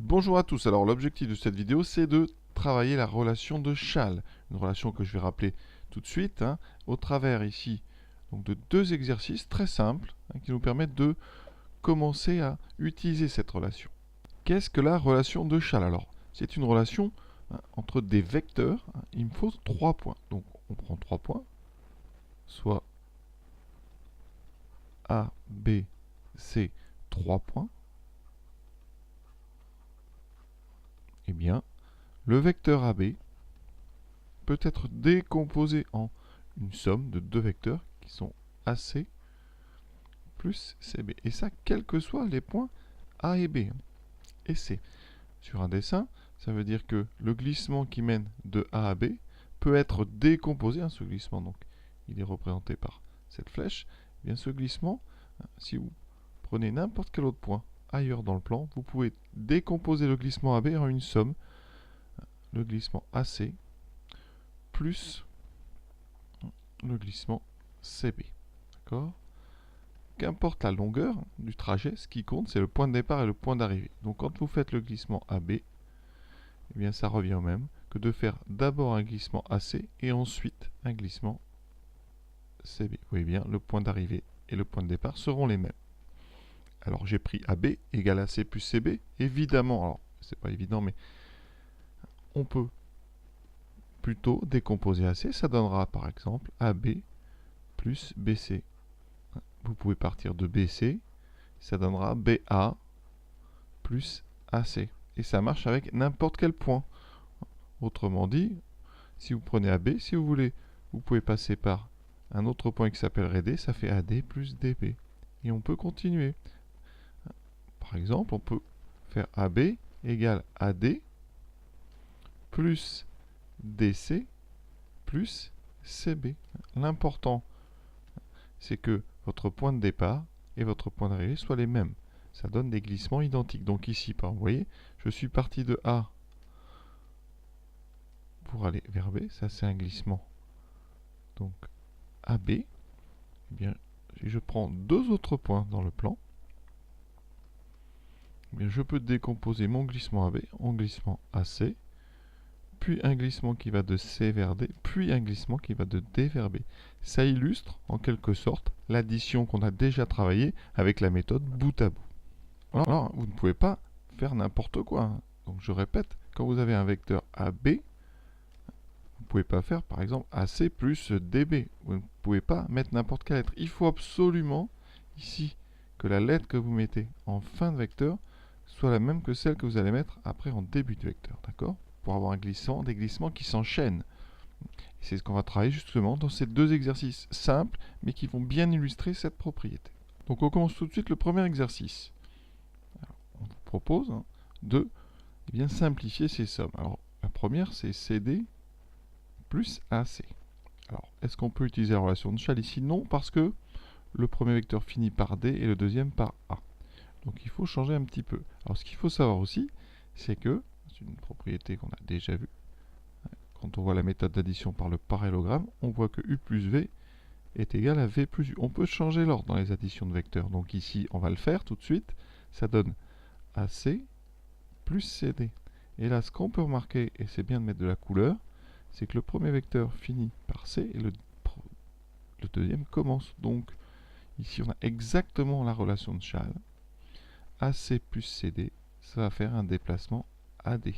Bonjour à tous, alors l'objectif de cette vidéo c'est de travailler la relation de Chasles, une relation que je vais rappeler tout de suite, au travers ici donc, de deux exercices très simples qui nous permettent de commencer à utiliser cette relation. Qu'est-ce que la relation de Chasles? Alors, c'est une relation entre des vecteurs, il me faut 3 points, donc on prend 3 points, soit A, B, C, 3 points, et bien le vecteur AB peut être décomposé en une somme de deux vecteurs qui sont AC plus CB. Et ça, quels que soient les points A et B et C. Sur un dessin, ça veut dire que le glissement qui mène de A à B peut être décomposé. Ce glissement, donc, il est représenté par cette flèche. Eh bien, ce glissement, si vous prenez n'importe quel autre point ailleurs dans le plan, vous pouvez décomposer le glissement AB en une somme. Le glissement AC plus le glissement CB. D'accord? Qu'importe la longueur du trajet, ce qui compte, c'est le point de départ et le point d'arrivée. Donc quand vous faites le glissement AB, eh bien ça revient au même que de faire d'abord un glissement AC et ensuite un glissement CB. Vous voyez bien, le point d'arrivée et le point de départ seront les mêmes. Alors j'ai pris AB égale AC plus CB. Évidemment, alors c'est pas évident, mais on peut plutôt décomposer AC. Ça donnera par exemple AB plus BC. Vous pouvez partir de BC, ça donnera BA plus AC. Et ça marche avec n'importe quel point. Autrement dit, si vous prenez AB, si vous voulez, vous pouvez passer par un autre point qui s'appellerait D, ça fait AD plus DB. Et on peut continuer. Par exemple, on peut faire AB égale AD plus DC plus CB. L'important, c'est que votre point de départ et votre point d'arrivée soient les mêmes. Ça donne des glissements identiques. Donc ici, vous voyez, je suis parti de A pour aller vers B. Ça, c'est un glissement. Donc AB, eh bien, si je prends deux autres points dans le plan, eh bien, je peux décomposer mon glissement AB en glissement AC, puis un glissement qui va de C vers D, puis un glissement qui va de D vers B. Ça illustre, en quelque sorte, l'addition qu'on a déjà travaillée avec la méthode bout à bout. Alors, vous ne pouvez pas faire n'importe quoi. Donc, je répète, quand vous avez un vecteur AB, vous ne pouvez pas faire, par exemple, AC plus DB. Vous ne pouvez pas mettre n'importe quelle lettre. Il faut absolument, ici, que la lettre que vous mettez en fin de vecteur soit la même que celle que vous allez mettre après en début de vecteur. D'accord? Pour avoir un glissement, des glissements qui s'enchaînent. C'est ce qu'on va travailler justement dans ces deux exercices simples, mais qui vont bien illustrer cette propriété. Donc on commence tout de suite le premier exercice. Alors, on vous propose de bien simplifier ces sommes. Alors la première, c'est CD plus AC. Alors, est-ce qu'on peut utiliser la relation de Chasles ici? Non, parce que le premier vecteur finit par D et le deuxième par A. Donc il faut changer un petit peu. Alors ce qu'il faut savoir aussi, c'est que, c'est une propriété qu'on a déjà vue, quand on voit la méthode d'addition par le parallélogramme, on voit que U plus V est égal à V plus U. On peut changer l'ordre dans les additions de vecteurs. Donc ici, on va le faire tout de suite. Ça donne AC plus CD. Et là, ce qu'on peut remarquer, et c'est bien de mettre de la couleur, c'est que le premier vecteur finit par C et le deuxième commence. Donc ici, on a exactement la relation de Chasles. AC plus CD, ça va faire un déplacement AD.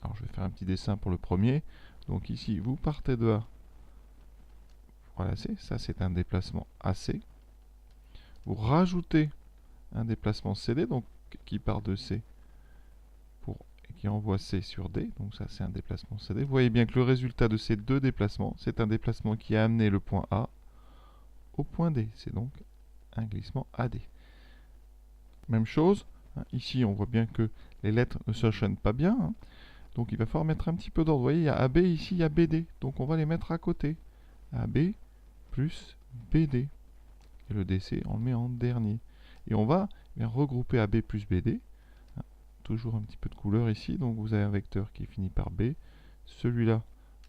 Alors je vais faire un petit dessin pour le premier. Donc ici, vous partez de A. Voilà, ça c'est un déplacement AC. Vous rajoutez un déplacement CD, donc qui part de C et qui envoie C sur D. Donc ça c'est un déplacement CD. Vous voyez bien que le résultat de ces deux déplacements, c'est un déplacement qui a amené le point A au point D. C'est donc un glissement AD. Même chose, ici on voit bien que les lettres ne s'enchaînent pas bien. Donc il va falloir mettre un petit peu d'ordre. Vous voyez, il y a AB ici, il y a BD. Donc on va les mettre à côté. AB plus BD. Et le DC, on le met en dernier. Et on va bien regrouper AB plus BD. Toujours un petit peu de couleur ici. Donc vous avez un vecteur qui finit par B. Celui-là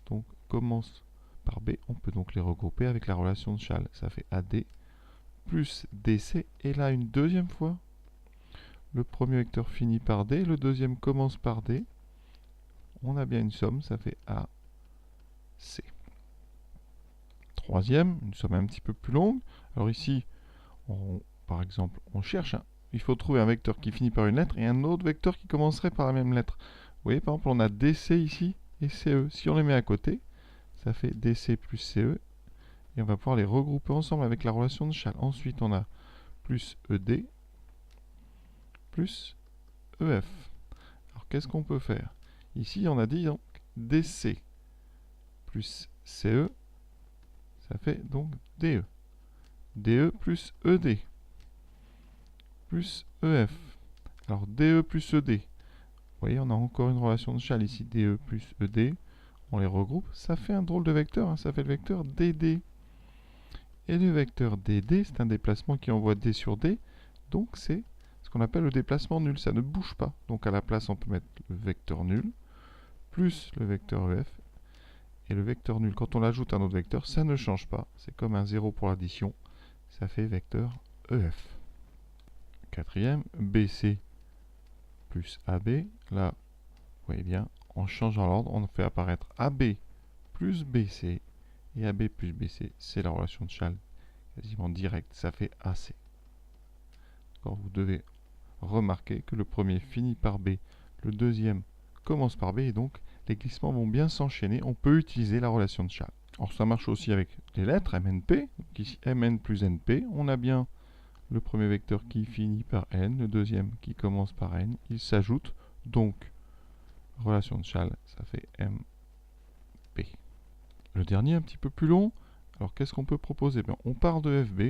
donc commence par B. On peut donc les regrouper avec la relation de Chasles. Ça fait AD plus DC. Et là, une deuxième fois, le premier vecteur finit par D, le deuxième commence par D. On a bien une somme, ça fait AC. Troisième, une somme un petit peu plus longue. Alors ici, par exemple, on cherche, il faut trouver un vecteur qui finit par une lettre et un autre vecteur qui commencerait par la même lettre. Vous voyez, par exemple, on a DC ici et CE. Si on les met à côté, ça fait DC plus CE. Et on va pouvoir les regrouper ensemble avec la relation de Schall. Ensuite, on a plus ED plus EF. Alors, qu'est-ce qu'on peut faire? Ici, on a dit donc DC plus CE, ça fait donc DE. DE plus ED plus EF. Alors, DE plus ED. Vous voyez, on a encore une relation de Schall ici. DE plus ED. On les regroupe. Ça fait un drôle de vecteur. Hein, ça fait le vecteur DD. Et le vecteur DD, c'est un déplacement qui envoie D sur D. Donc, c'est ce qu'on appelle le déplacement nul. Ça ne bouge pas. Donc, à la place, on peut mettre le vecteur nul plus le vecteur EF. Et le vecteur nul, quand on l'ajoute à un autre vecteur, ça ne change pas. C'est comme un 0 pour l'addition. Ça fait vecteur EF. Quatrième, BC plus AB. Là, vous voyez bien, en changeant l'ordre, on fait apparaître AB plus BC. Et AB plus BC, c'est la relation de Schall quasiment directe. Ça fait AC. Vous devez remarquer que le premier finit par B, le deuxième commence par B, et donc les glissements vont bien s'enchaîner. On peut utiliser la relation de Schall. Alors ça marche aussi avec les lettres, MNP. Donc ici, MN plus NP. On a bien le premier vecteur qui finit par N, le deuxième qui commence par N. Ils s'ajoutent, donc relation de Schall, ça fait MP. Le dernier, un petit peu plus long. Alors qu'est-ce qu'on peut proposer? On part de FB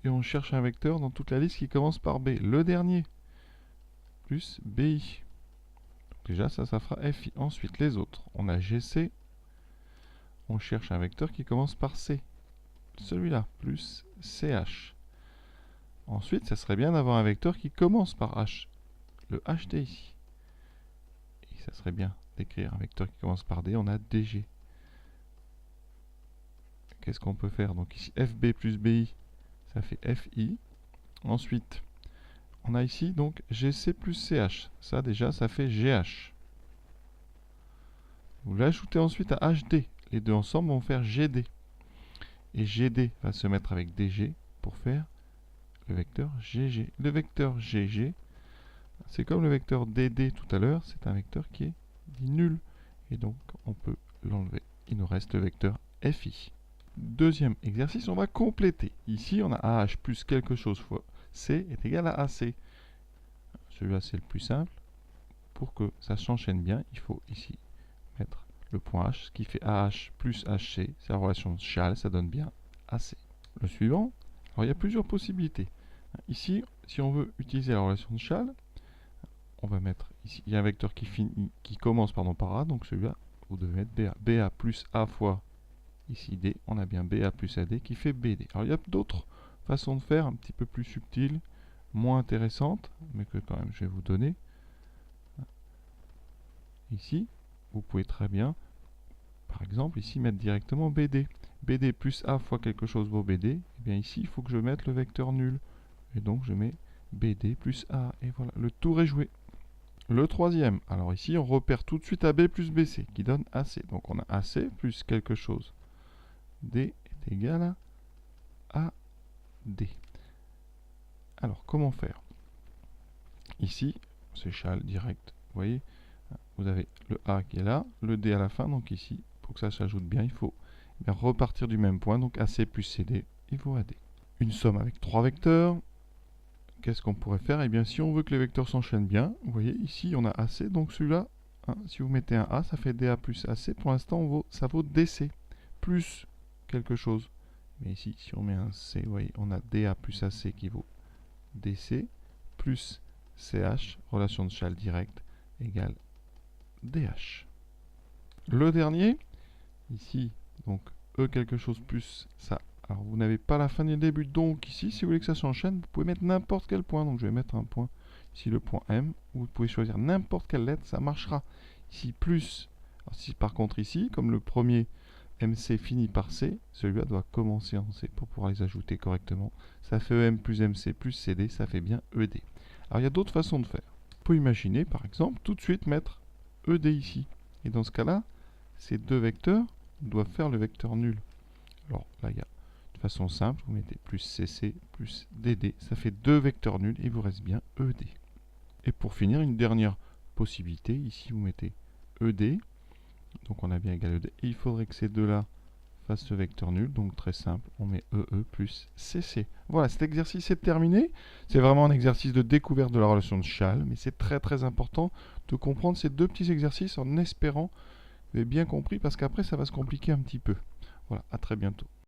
et on cherche un vecteur dans toute la liste qui commence par B. Le dernier, plus BI. Déjà, ça fera FI. Ensuite, les autres. On a GC. On cherche un vecteur qui commence par C. Celui-là, plus CH. Ensuite, ça serait bien d'avoir un vecteur qui commence par H. Le HD ici. Et ça serait bien d'écrire un vecteur qui commence par D. On a DG. Qu'est-ce qu'on peut faire? Donc ici, FB plus BI, ça fait FI. Ensuite, on a ici donc GC plus CH. Ça déjà, ça fait GH. Vous l'ajoutez ensuite à HD. Les deux ensemble vont faire GD. Et GD va se mettre avec DG pour faire le vecteur GG. Le vecteur GG, c'est comme le vecteur DD tout à l'heure, c'est un vecteur qui est dit nul. Et donc, on peut l'enlever. Il nous reste le vecteur FI. Deuxième exercice, on va compléter. Ici, on a AH plus quelque chose fois C est égal à AC. Celui-là, c'est le plus simple. Pour que ça s'enchaîne bien, il faut ici mettre le point H, ce qui fait AH plus HC. C'est la relation de Schall, ça donne bien AC. Le suivant, alors il y a plusieurs possibilités. Ici, si on veut utiliser la relation de Schall, on va mettre ici, il y a un vecteur qui commence par A, donc celui-là, vous devez mettre BA. BA plus A fois ici D, on a bien BA plus AD qui fait BD. Alors il y a d'autres façons de faire, un petit peu plus subtiles, moins intéressantes, mais que quand même je vais vous donner. Ici, vous pouvez très bien, par exemple, ici mettre directement BD. BD plus A fois quelque chose vaut BD. Et bien ici, il faut que je mette le vecteur nul. Et donc je mets BD plus A. Et voilà, le tour est joué. Le troisième, alors ici on repère tout de suite AB plus BC qui donne AC. Donc on a AC plus quelque chose. D est égal à AD. Alors comment faire? Ici, c'est Schall direct. Vous voyez, vous avez le A qui est là, le D à la fin. Donc ici, pour que ça s'ajoute bien, il faut bien repartir du même point. Donc AC plus CD, il vaut AD. Une somme avec trois vecteurs. Qu'est-ce qu'on pourrait faire? Eh bien, si on veut que les vecteurs s'enchaînent bien, vous voyez, ici, on a AC. Donc celui-là, si vous mettez un A, ça fait DA plus AC. Pour l'instant, ça vaut DC plus quelque chose. Mais ici, si on met un C, vous voyez, on a DA plus AC qui vaut DC plus CH, relation de Schall directe, égale DH. Le dernier, ici, donc E quelque chose plus ça. Alors vous n'avez pas la fin ni le début, donc ici, si vous voulez que ça s'enchaîne, vous pouvez mettre n'importe quel point. Donc je vais mettre un point, ici le point M, où vous pouvez choisir n'importe quelle lettre, ça marchera. Ici plus, alors si par contre ici, comme le premier MC finit par C, celui-là doit commencer en C pour pouvoir les ajouter correctement. Ça fait EM plus MC plus CD, ça fait bien ED. Alors il y a d'autres façons de faire. On peut imaginer par exemple tout de suite mettre ED ici. Et dans ce cas-là, ces deux vecteurs doivent faire le vecteur nul. Alors là, il y a de façon simple, vous mettez plus CC plus DD, ça fait deux vecteurs nuls et il vous reste bien ED. Et pour finir, une dernière possibilité, ici vous mettez ED, donc on a bien égal ED, et il faudrait que ces deux-là fassent ce vecteur nul, donc très simple, on met EE plus CC. Voilà, cet exercice est terminé. C'est vraiment un exercice de découverte de la relation de Schall, mais c'est très très important de comprendre ces deux petits exercices en espérant que vous avez bien compris, parce qu'après ça va se compliquer un petit peu. Voilà, à très bientôt.